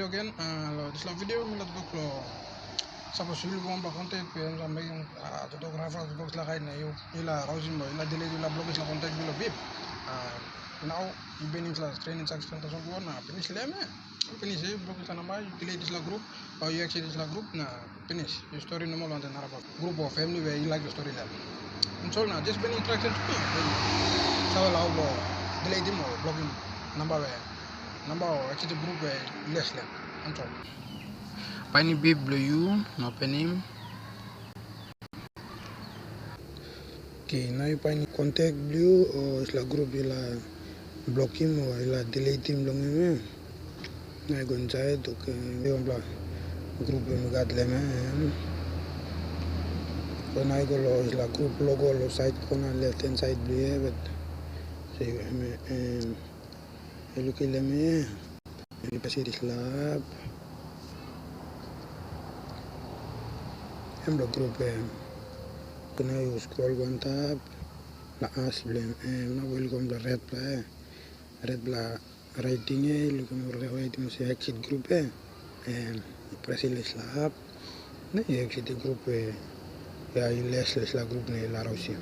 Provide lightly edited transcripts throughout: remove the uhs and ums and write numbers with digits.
again. This video mình đặt book lo. Sabo sulu ko ba contact pe sa may yung photographer box la kay na yung ila rosin mo ila delay ila blog la contact bilo bib. Now ibening sa training section ta so ko na finish leme. Finish book ta na may delay la group o you exit la group na finish. Yung story no mo lang na rapa. Group of family where you like the story level. So na just been interaction to sa wala ko delay mo blogging number exit group less lang. Anto. Pani bib blue no penim. Okay, now you find contact blue or is la group ila block him or ila delete him long me. Na go inside okay, yung bla group yung gad leme. So now go lo is la group logo lo side corner left hand side blue but say look leme. You pass it slab. Em blog group kena you scroll one tab la as blem na welcome the red bla writing look more writing say exit group press the slab na exit group ya less la group ne la rosi.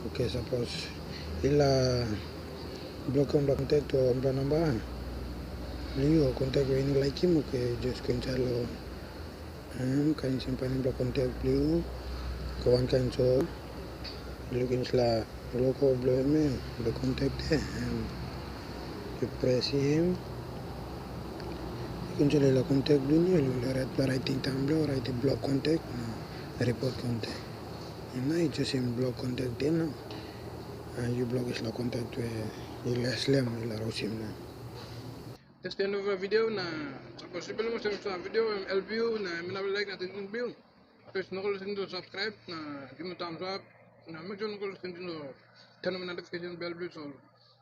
Okay, suppose ila block on contact to number you contact when like him okay just cancel kain simpan block contact blue kawan kain so looking la logo blue me the contact you press him you can la contact blue ni red writing tumblr write block contact report contact and now you just in block contact then and you block is la contact you less lem la rosim na. That's the end of the video na possible mo sa video view na mina like natin yung view. Please no to subscribe na give me thumbs up na make sure no to turn on notification bell so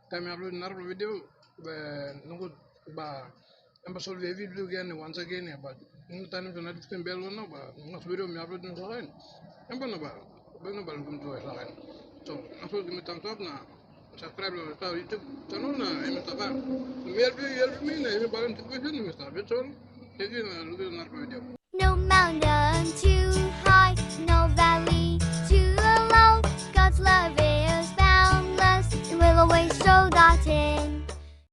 time I upload another video ba amba solve video again once again but no time to notification bell no ba next video me upload no lain amba no ba gum to lain so also give me thumbs up na subscribe to YouTube channel na emtaka me na balang question ni mesta betul jadi na lu na video. No mountain too